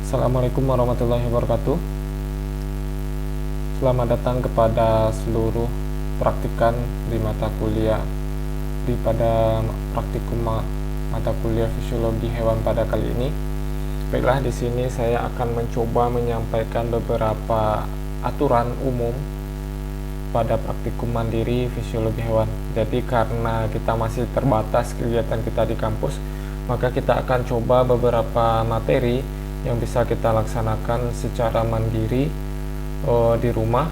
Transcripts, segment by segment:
Assalamualaikum warahmatullahi wabarakatuh. Selamat datang kepada seluruh praktikan di mata kuliah pada praktikum mata kuliah fisiologi hewan pada kali ini. Baiklah, di sini saya akan mencoba menyampaikan beberapa aturan umum pada praktikum mandiri fisiologi hewan. Jadi karena kita masih terbatas kegiatan kita di kampus, maka kita akan coba beberapa materi yang bisa kita laksanakan secara mandiri di rumah.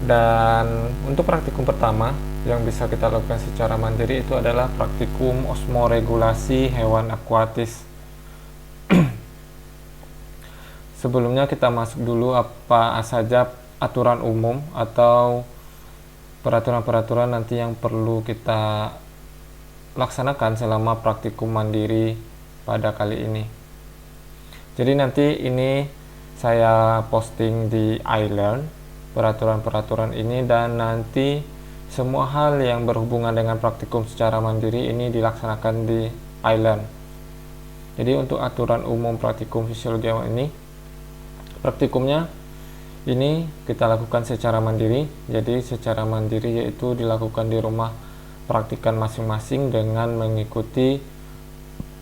Dan untuk praktikum pertama yang bisa kita lakukan secara mandiri itu adalah praktikum osmoregulasi hewan akuatis. Sebelumnya kita masuk dulu apa saja aturan umum atau peraturan-peraturan nanti yang perlu kita laksanakan selama praktikum mandiri pada kali ini. Jadi nanti ini saya posting di iLearn peraturan-peraturan ini, dan nanti semua hal yang berhubungan dengan praktikum secara mandiri ini dilaksanakan di iLearn. Jadi untuk aturan umum praktikum fisiologi hewan ini, praktikumnya ini kita lakukan secara mandiri. Jadi secara mandiri yaitu dilakukan di rumah praktikan masing-masing dengan mengikuti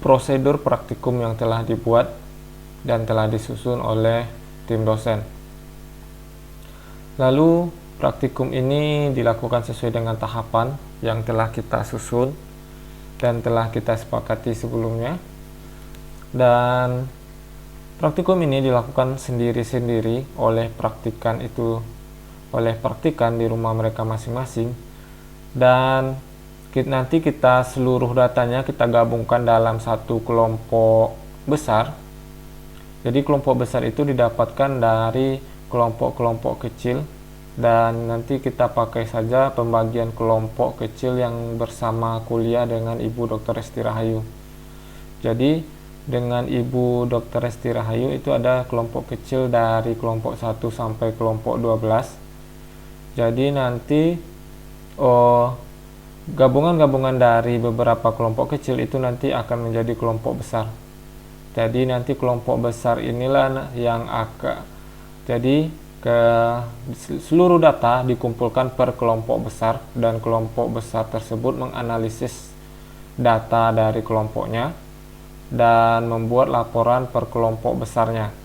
prosedur praktikum yang telah dibuat dan telah disusun oleh tim dosen. Lalu praktikum ini dilakukan sesuai dengan tahapan yang telah kita susun dan telah kita sepakati sebelumnya. Dan praktikum ini dilakukan sendiri-sendiri oleh praktikan di rumah mereka masing-masing, dan nanti kita seluruh datanya kita gabungkan dalam satu kelompok besar. Jadi kelompok besar itu didapatkan dari kelompok-kelompok kecil, dan nanti kita pakai saja pembagian kelompok kecil yang bersama kuliah dengan Ibu Dr. Esti Rahayu. Jadi dengan Ibu Dr. Esti Rahayu itu ada kelompok kecil dari kelompok 1 sampai kelompok 12. Jadi nanti gabungan-gabungan dari beberapa kelompok kecil itu nanti akan menjadi kelompok besar. Jadi nanti kelompok besar inilah yang seluruh data dikumpulkan per kelompok besar, dan kelompok besar tersebut menganalisis data dari kelompoknya dan membuat laporan per kelompok besarnya.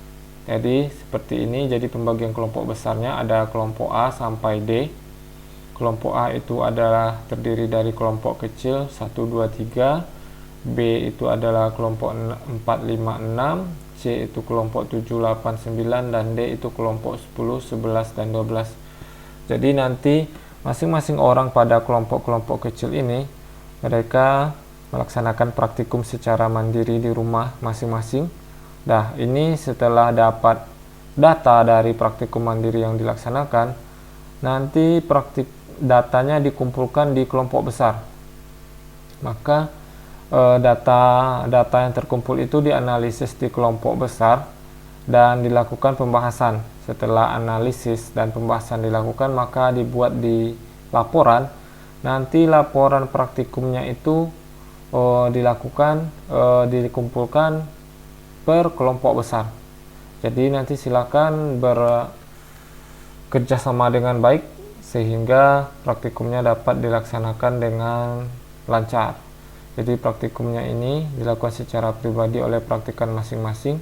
Jadi seperti ini. Jadi pembagian kelompok besarnya ada kelompok A sampai D. Kelompok A itu adalah terdiri dari kelompok kecil 1, 2, 3. B itu adalah kelompok 4, 5, 6. C itu kelompok 7, 8, 9. Dan D itu kelompok 10, 11, dan 12. Jadi nanti masing-masing orang pada kelompok-kelompok kecil ini, mereka melaksanakan praktikum secara mandiri di rumah masing-masing. Nah, ini setelah dapat data dari praktikum mandiri yang dilaksanakan, nanti datanya dikumpulkan di kelompok besar. Maka data yang terkumpul itu dianalisis di kelompok besar dan dilakukan pembahasan. Setelah analisis dan pembahasan dilakukan, maka dibuat di laporan. Nanti laporan praktikumnya itu dikumpulkan per kelompok besar. Jadi nanti silakan bekerja sama dengan baik sehingga praktikumnya dapat dilaksanakan dengan lancar. Jadi praktikumnya ini dilakukan secara pribadi oleh praktikan masing-masing.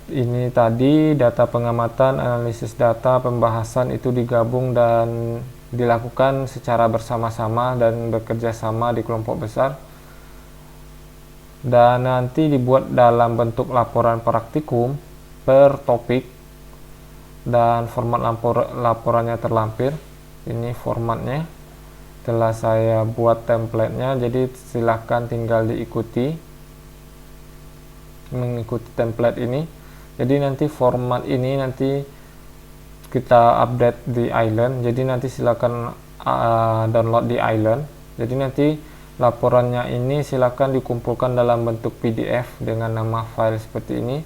Ini tadi data pengamatan, analisis data, pembahasan itu digabung dan dilakukan secara bersama-sama dan bekerja sama di kelompok besar, dan nanti dibuat dalam bentuk laporan praktikum per topik, dan format laporannya terlampir. Ini formatnya telah saya buat templatenya, jadi silahkan tinggal mengikuti template ini. Jadi nanti format ini nanti kita update di iLearn. Jadi nanti silakan download di iLearn. Jadi nanti laporannya ini silakan dikumpulkan dalam bentuk PDF dengan nama file seperti ini.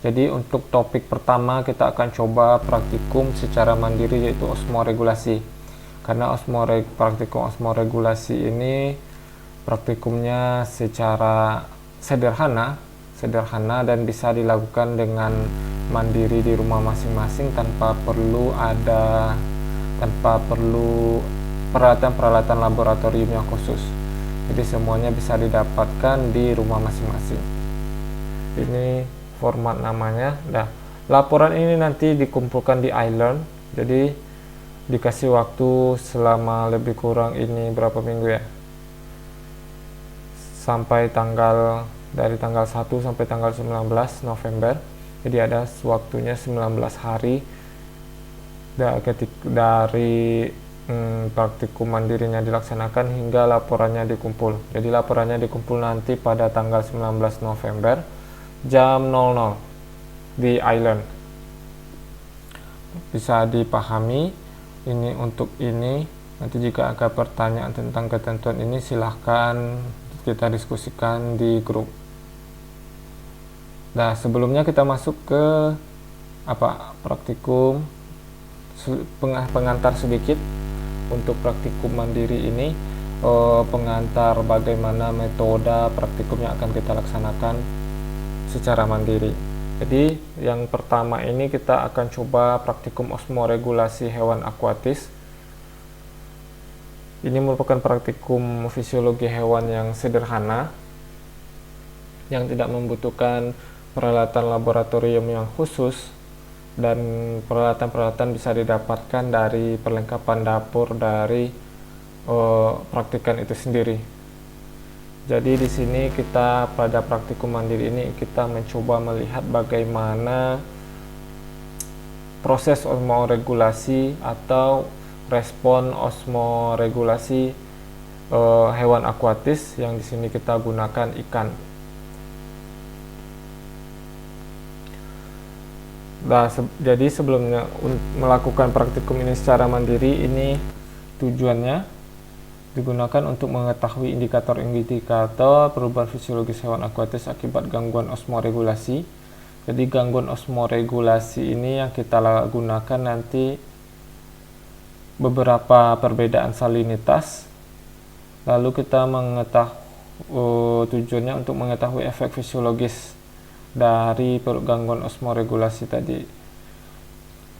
Jadi untuk topik pertama kita akan coba praktikum secara mandiri, yaitu osmoregulasi. Karena praktikum osmoregulasi ini praktikumnya secara sederhana dan bisa dilakukan dengan mandiri di rumah masing-masing tanpa perlu peralatan-peralatan laboratorium yang khusus. Jadi semuanya bisa didapatkan di rumah masing-masing. Ini format namanya. Laporan ini nanti dikumpulkan di iLearn. Jadi dikasih waktu selama lebih kurang ini berapa minggu ya? Sampai dari tanggal 1 sampai tanggal 19 November. Jadi ada waktunya 19 hari dari praktikum mandirinya dilaksanakan hingga laporannya dikumpul. Jadi laporannya dikumpul nanti pada tanggal 19 November jam 00 di iLearn. Bisa dipahami ini untuk ini. Nanti jika ada pertanyaan tentang ketentuan ini silahkan kita diskusikan di grup. Nah, sebelumnya kita masuk ke praktikum, pengantar sedikit untuk praktikum mandiri ini. Pengantar bagaimana metode praktikum yang akan kita laksanakan secara mandiri. Jadi yang pertama ini kita akan coba praktikum osmoregulasi hewan akuatis. Ini merupakan praktikum fisiologi hewan yang sederhana, yang tidak membutuhkan peralatan laboratorium yang khusus, dan peralatan-peralatan bisa didapatkan dari perlengkapan dapur dari praktikan itu sendiri. Jadi di sini kita pada praktikum mandiri ini kita mencoba melihat bagaimana proses osmoregulasi atau respon osmoregulasi hewan akuatis yang di sini kita gunakan ikan. Jadi sebelumnya melakukan praktikum ini secara mandiri, ini tujuannya digunakan untuk mengetahui indikator-indikator perubahan fisiologis hewan akuatis akibat gangguan osmoregulasi. Jadi gangguan osmoregulasi ini yang kita gunakan nanti beberapa perbedaan salinitas. Lalu kita tujuannya untuk mengetahui efek fisiologis dari gangguan osmoregulasi tadi.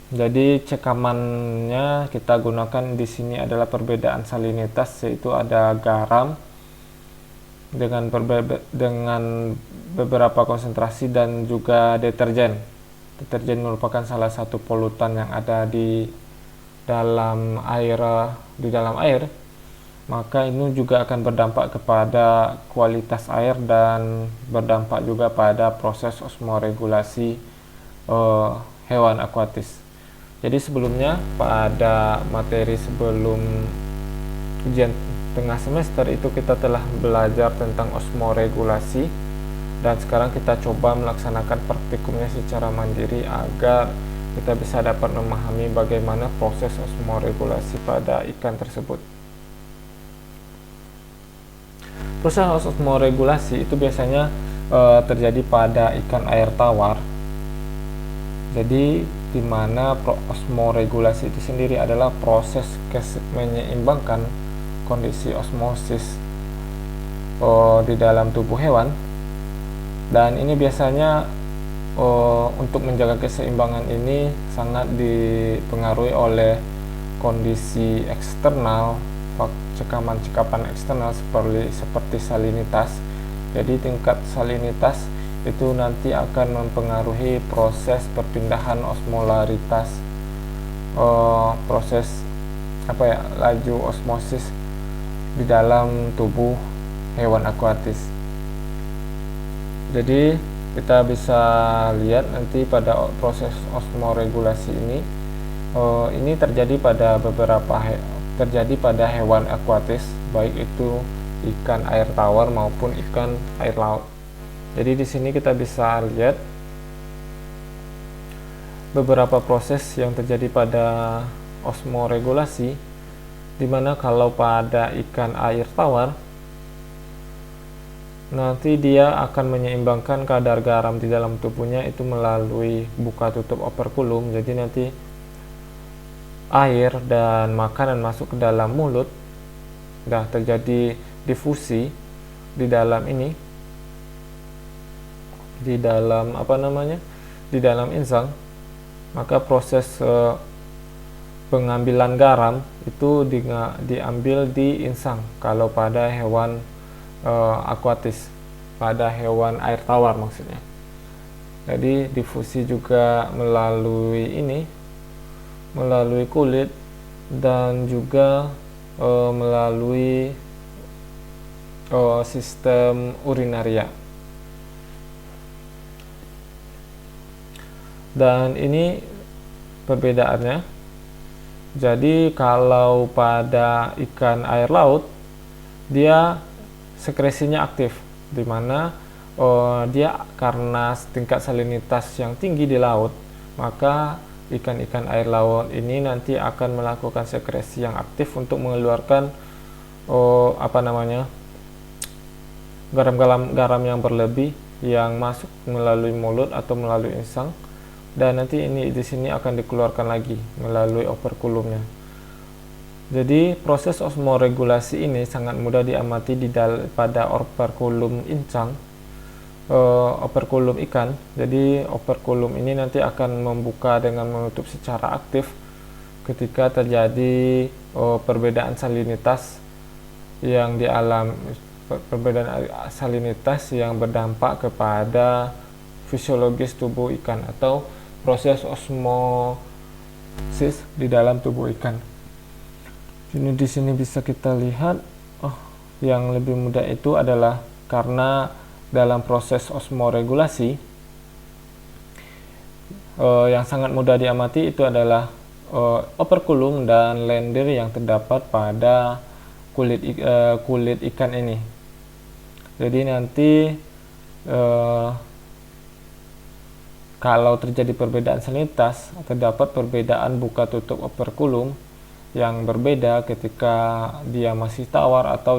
Jadi cekamannya kita gunakan di sini adalah perbedaan salinitas, yaitu ada garam dengan beberapa konsentrasi dan juga deterjen. Deterjen merupakan salah satu polutan yang ada di dalam air, maka ini juga akan berdampak kepada kualitas air dan berdampak juga pada proses osmoregulasi hewan akuatis. Jadi sebelumnya pada materi sebelum ujian tengah semester itu kita telah belajar tentang osmoregulasi, dan sekarang kita coba melaksanakan praktikumnya secara mandiri agar kita bisa dapat memahami bagaimana proses osmoregulasi pada ikan tersebut. Proses osmoregulasi itu biasanya terjadi pada ikan air tawar. Jadi di mana osmoregulasi itu sendiri adalah proses menyeimbangkan kondisi osmosis di dalam tubuh hewan, dan ini biasanya untuk menjaga keseimbangan ini sangat dipengaruhi oleh kondisi eksternal, cekaman-cekapan eksternal seperti salinitas. Jadi tingkat salinitas itu nanti akan mempengaruhi proses perpindahan osmolaritas, proses laju osmosis di dalam tubuh hewan akuatis. Jadi kita bisa lihat nanti pada proses osmoregulasi ini terjadi pada hewan akuatis, baik itu ikan air tawar maupun ikan air laut. Jadi di sini kita bisa lihat beberapa proses yang terjadi pada osmoregulasi, di mana kalau pada ikan air tawar nanti dia akan menyeimbangkan kadar garam di dalam tubuhnya itu melalui buka tutup operkulum. Jadi nanti air dan makanan masuk ke dalam mulut, terjadi difusi di dalam ini. di dalam di dalam insang, maka proses pengambilan garam itu diambil di insang kalau pada hewan akuatis, pada hewan air tawar maksudnya. Jadi difusi juga melalui kulit dan juga melalui sistem urinaria. Dan ini perbedaannya. Jadi kalau pada ikan air laut dia sekresinya aktif, di mana dia karena tingkat salinitas yang tinggi di laut, maka ikan-ikan air laut ini nanti akan melakukan sekresi yang aktif untuk mengeluarkan garam yang berlebih yang masuk melalui mulut atau melalui insang, dan nanti ini di sini akan dikeluarkan lagi melalui operkulumnya. Jadi proses osmoregulasi ini sangat mudah diamati pada operkulum insang, operkulum ikan. Jadi operkulum ini nanti akan membuka dengan menutup secara aktif ketika terjadi perbedaan salinitas yang berdampak kepada fisiologis tubuh ikan atau proses osmosis di dalam tubuh ikan. Di sini bisa kita lihat, yang lebih mudah itu adalah karena dalam proses osmoregulasi yang sangat mudah diamati itu adalah operkulum dan lendir yang terdapat pada kulit ikan ini. Jadi nanti kalau terjadi perbedaan salinitas, terdapat perbedaan buka tutup operkulum yang berbeda ketika dia masih tawar atau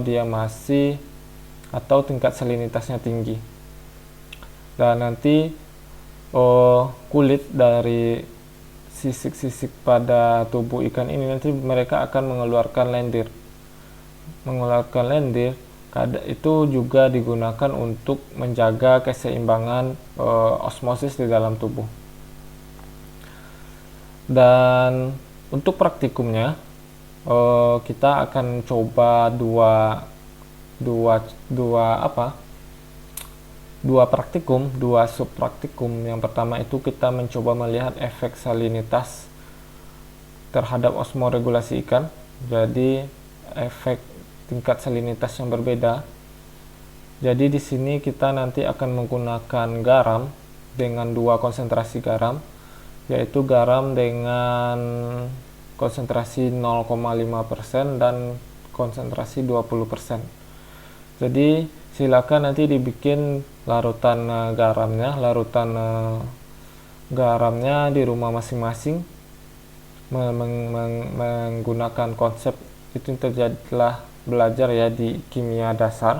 tingkat salinitasnya tinggi. Dan nanti kulit dari sisik-sisik pada tubuh ikan ini nanti mereka akan mengeluarkan lendir. Itu juga digunakan untuk menjaga keseimbangan osmosis di dalam tubuh. Dan untuk praktikumnya kita akan coba dua subpraktikum. Yang pertama itu kita mencoba melihat efek salinitas terhadap osmoregulasi ikan. Jadi efek tingkat salinitas yang berbeda. Jadi di sini kita nanti akan menggunakan garam dengan dua konsentrasi garam, yaitu garam dengan konsentrasi 0,5% dan konsentrasi 20%. Jadi silakan nanti dibikin larutan garamnya di rumah masing-masing menggunakan konsep itu terjadilah belajar ya di kimia dasar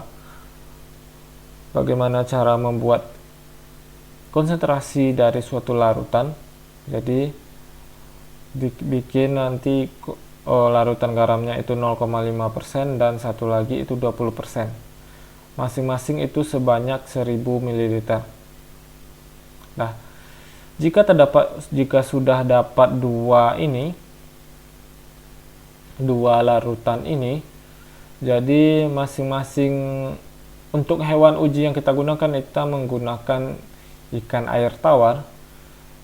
bagaimana cara membuat konsentrasi dari suatu larutan. Jadi dibikin nanti larutan garamnya itu 0,5% dan satu lagi itu 20%. Masing-masing itu sebanyak 1000 ml. Nah, jika sudah dapat dua larutan ini, jadi masing-masing untuk hewan uji yang kita gunakan, kita menggunakan ikan air tawar.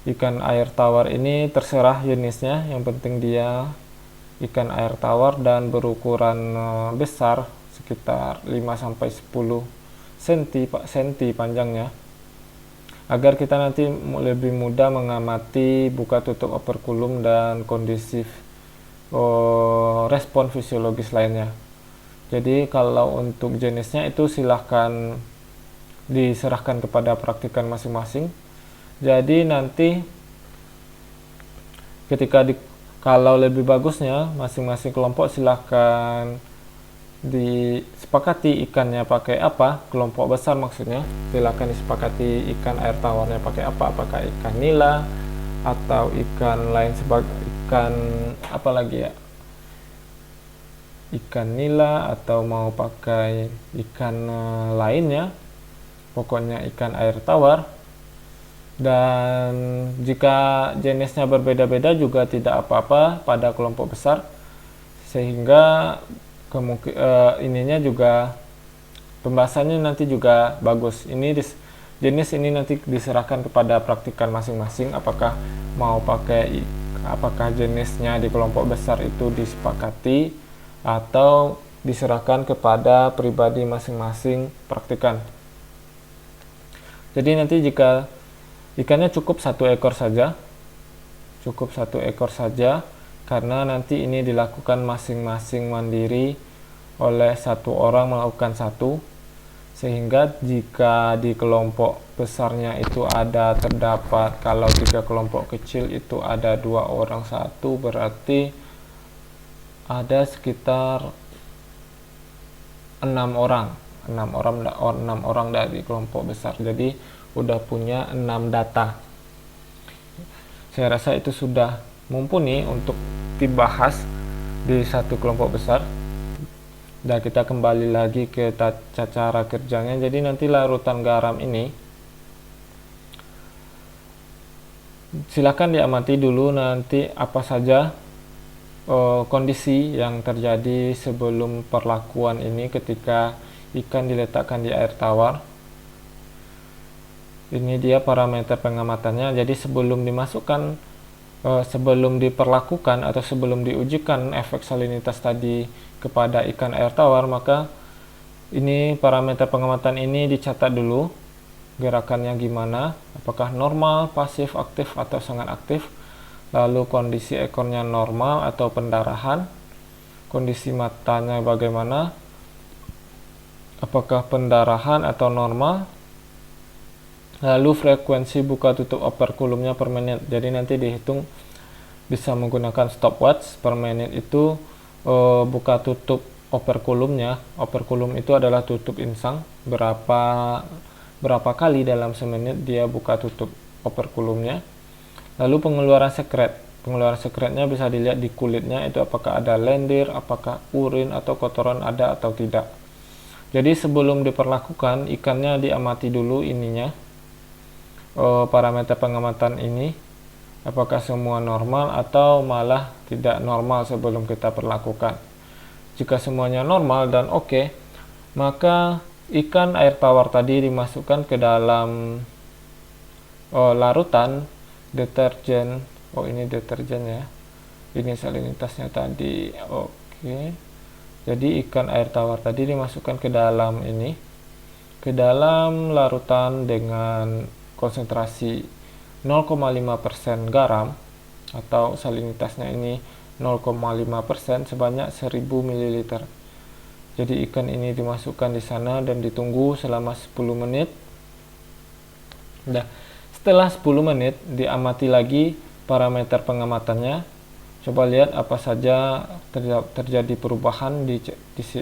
Ikan air tawar ini terserah jenisnya, yang penting dia ikan air tawar dan berukuran besar sekitar 5-10 cm panjangnya, agar kita nanti lebih mudah mengamati buka tutup operkulum dan kondisi respon fisiologis lainnya. Jadi kalau untuk jenisnya itu silahkan diserahkan kepada praktikan masing-masing. Jadi nanti kalau lebih bagusnya masing-masing kelompok silahkan disepakati ikannya pakai apa, kelompok besar maksudnya silahkan disepakati ikan air tawarnya pakai apa, apakah ikan nila atau ikan lain ikan apa lagi ya, ikan nila atau mau pakai ikan lainnya. pokoknya ikan air tawar. Dan jika jenisnya berbeda-beda juga tidak apa-apa pada kelompok besar, sehingga ininya juga pembahasannya nanti juga bagus. Jenis ini nanti diserahkan kepada praktikan masing-masing, apakah apakah jenisnya di kelompok besar itu disepakati atau diserahkan kepada pribadi masing-masing praktikan. Jadi nanti jika ikannya cukup satu ekor saja, karena nanti ini dilakukan masing-masing mandiri oleh satu orang melakukan satu, sehingga jika di kelompok besarnya itu terdapat, kalau 3 kelompok kecil itu ada 2 orang satu, berarti ada sekitar 6 orang dari kelompok besar. Jadi udah punya 6 data. Saya rasa itu sudah mumpuni untuk dibahas di satu kelompok besar. Dan kita kembali lagi ke cara kerjanya. Jadi nanti larutan garam ini silakan diamati dulu nanti apa saja kondisi yang terjadi sebelum perlakuan ini ketika ikan diletakkan di air tawar. Ini dia parameter pengamatannya. Jadi sebelum diperlakukan atau sebelum diujikan efek salinitas tadi kepada ikan air tawar, maka ini parameter pengamatan ini dicatat dulu. Gerakannya gimana, apakah normal, pasif, aktif, atau sangat aktif. Lalu kondisi ekornya normal atau pendarahan, kondisi matanya bagaimana, apakah pendarahan atau normal. Lalu frekuensi buka tutup operkulumnya per menit. Jadi nanti dihitung bisa menggunakan stopwatch. Per menit itu buka tutup operkulumnya. Operkulum itu adalah tutup insang. Berapa kali dalam semenit dia buka tutup operkulumnya. Lalu pengeluaran sekret. Pengeluaran sekretnya bisa dilihat di kulitnya, itu apakah ada lendir, apakah urin atau kotoran ada atau tidak. Jadi sebelum diperlakukan, ikannya diamati dulu ininya, parameter pengamatan ini, apakah semua normal atau malah tidak normal sebelum kita perlakukan. Jika semuanya normal dan oke, maka ikan air tawar tadi dimasukkan ke dalam larutan deterjen. Ini deterjen ya, ini salinitasnya tadi. Oke, jadi ikan air tawar tadi dimasukkan ke dalam larutan dengan konsentrasi 0,5% garam, atau salinitasnya ini 0,5% sebanyak 1000 ml. Jadi ikan ini dimasukkan di sana dan ditunggu selama 10 menit. Nah, setelah 10 menit diamati lagi parameter pengamatannya. Coba lihat apa saja terjadi perubahan,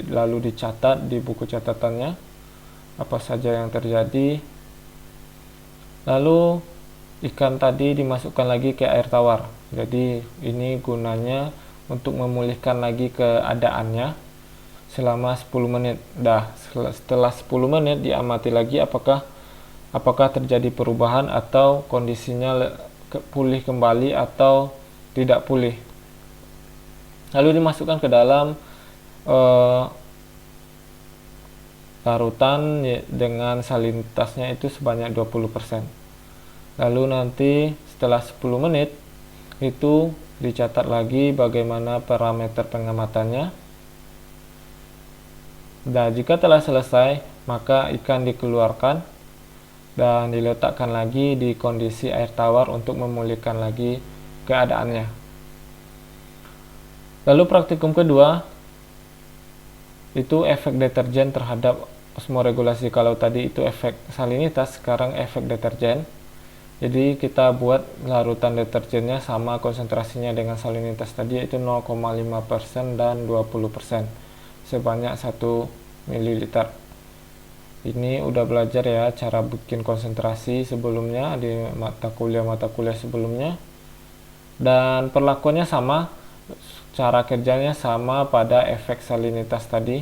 lalu dicatat di buku catatannya apa saja yang terjadi. Lalu ikan tadi dimasukkan lagi ke air tawar. Jadi ini gunanya untuk memulihkan lagi keadaannya selama 10 menit. Setelah 10 menit diamati lagi apakah terjadi perubahan atau kondisinya pulih kembali atau tidak pulih. Lalu dimasukkan ke dalam larutan dengan salinitasnya itu sebanyak 20%. Lalu nanti setelah 10 menit itu dicatat lagi bagaimana parameter pengamatannya. Dan jika telah selesai, maka ikan dikeluarkan dan diletakkan lagi di kondisi air tawar untuk memulihkan lagi keadaannya. Lalu praktikum kedua itu efek deterjen terhadap osmoregulasi. Kalau tadi itu efek salinitas, sekarang efek deterjen. Jadi kita buat larutan deterjennya sama konsentrasinya dengan salinitas tadi, yaitu 0,5% dan 20% sebanyak 1 ml. Ini udah belajar ya cara bikin konsentrasi sebelumnya di mata kuliah sebelumnya, dan perlakuannya sama, cara kerjanya sama pada efek salinitas tadi.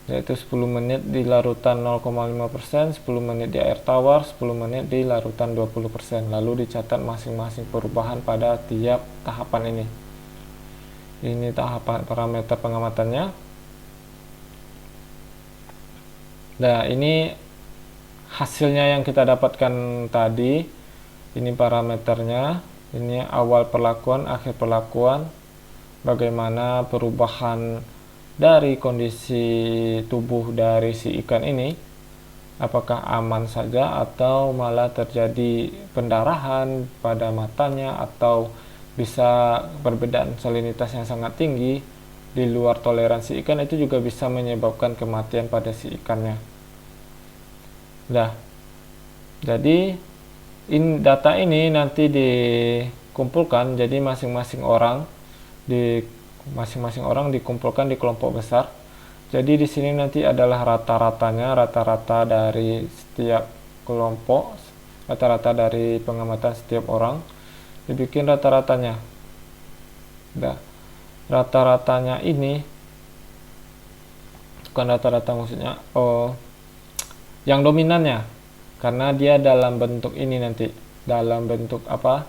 yaitu 10 menit di larutan 0,5%, 10 menit di air tawar, 10 menit di larutan 20%. Lalu dicatat masing-masing perubahan pada tiap tahapan ini. Ini tahapan parameter pengamatannya. Nah, ini hasilnya yang kita dapatkan tadi. Ini parameternya. Ini awal perlakuan, akhir perlakuan. Bagaimana perubahan dari kondisi tubuh dari si ikan ini, apakah aman saja atau malah terjadi pendarahan pada matanya, atau bisa perbedaan salinitas yang sangat tinggi di luar toleransi ikan, itu juga bisa menyebabkan kematian pada si ikannya. Nah, jadi data ini nanti dikumpulkan, jadi masing-masing orang dikumpulkan di kelompok besar. Jadi di sini nanti adalah rata-rata dari setiap kelompok, rata-rata dari pengamatan setiap orang, dibikin rata-ratanya. Nah, rata-ratanya ini bukan rata-rata, maksudnya yang dominannya, karena dia dalam bentuk ini nanti, dalam bentuk apa?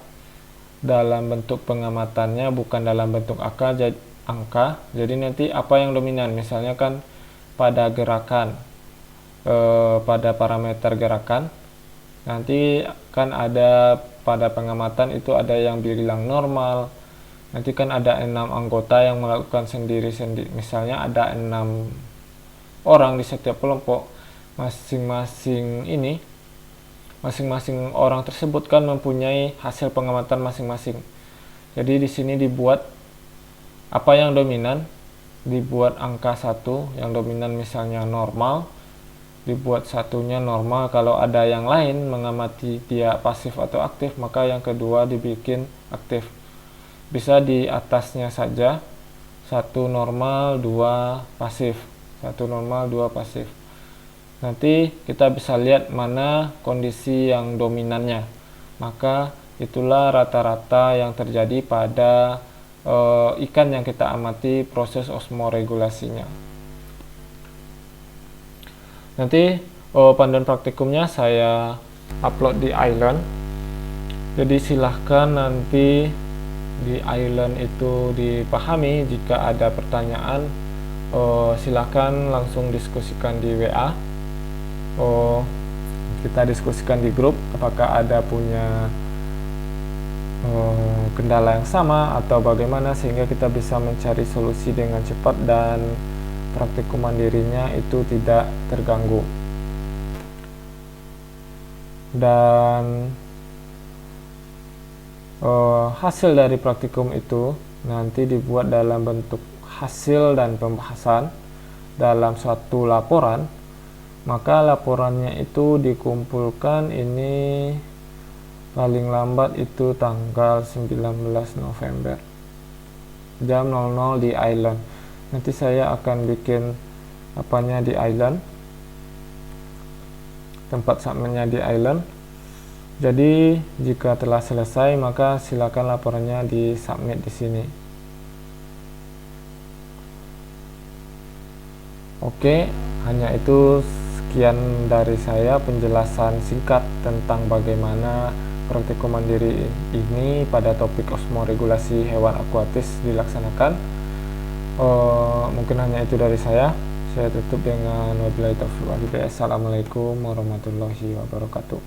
Dalam bentuk pengamatannya, bukan dalam bentuk angka. Jadi nanti apa yang dominan, misalnya kan pada gerakan, pada parameter gerakan, nanti kan ada pada pengamatan itu ada yang bilang normal. Nanti kan ada 6 anggota yang melakukan sendiri-sendiri, misalnya ada 6 orang di setiap kelompok. Masing-masing orang tersebut kan mempunyai hasil pengamatan masing-masing. Jadi di sini dibuat apa yang dominan, dibuat angka 1 yang dominan, misalnya normal, dibuat satunya normal. Kalau ada yang lain mengamati dia pasif atau aktif, maka yang kedua dibikin aktif. Bisa di atasnya saja, 1 normal, 2 pasif, 1 normal, 2 pasif. Nanti kita bisa lihat mana kondisi yang dominannya, maka itulah rata-rata yang terjadi pada ikan yang kita amati proses osmoregulasinya. Nanti panduan praktikumnya saya upload di Island. Jadi silahkan nanti di Island itu dipahami. Jika ada pertanyaan, silahkan langsung diskusikan di WA. Kita diskusikan di grup, apakah ada punya kendala yang sama atau bagaimana, sehingga kita bisa mencari solusi dengan cepat dan praktikum mandirinya itu tidak terganggu. Dan hasil dari praktikum itu nanti dibuat dalam bentuk hasil dan pembahasan dalam suatu laporan. Maka laporannya itu dikumpulkan ini paling lambat itu tanggal 19 November jam 00 di Island. Nanti saya akan bikin apanya di Island, tempat submitnya di Island. Jadi jika telah selesai, maka silakan laporannya di submit di sini. Oke, hanya itu. Sekian dari saya penjelasan singkat tentang bagaimana praktikum mandiri ini pada topik osmoregulasi hewan akuatis dilaksanakan. Mungkin hanya itu dari saya. Saya tutup dengan wabillahi taufiq wal hidayah. Assalamualaikum warahmatullahi wabarakatuh.